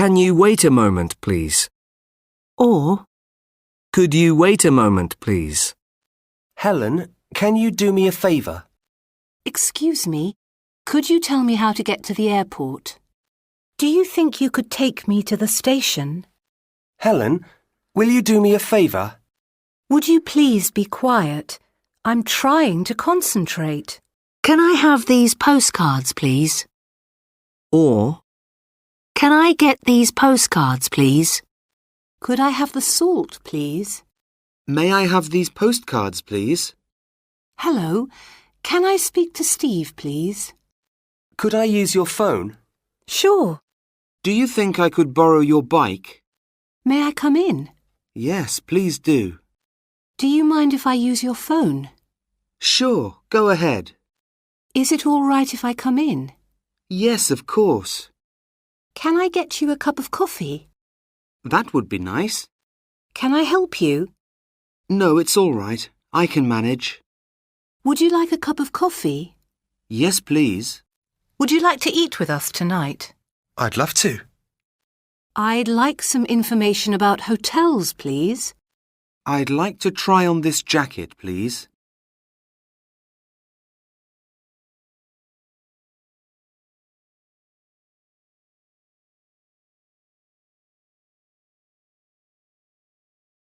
Can you wait a moment, please? Or, Could you wait a moment, please? Helen, can you do me a favour? excuse me, could you tell me how to get to the airport? Do you think you could take me to the station? Helen, will you do me a favour? Would you please be quiet? I'm trying to concentrate. Can I have these postcards, please? Or, Can I get these postcards, please? Could I have the salt, please? May I have these postcards, please? Hello, can I speak to Steve, please? Could I use your phone? Sure. Do you think I could borrow your bike? May I come in? Yes, please do. Do you mind if I use your phone? Sure, go ahead. Is it all right if I come in? Yes, of course. Can I get you a cup of coffee? That would be nice. Can I help you? No, it's all right. I can manage. Would you like a cup of coffee? Yes, please. Would you like to eat with us tonight? I'd love to. I'd like some information about hotels, please. I'd like to try on this jacket, please.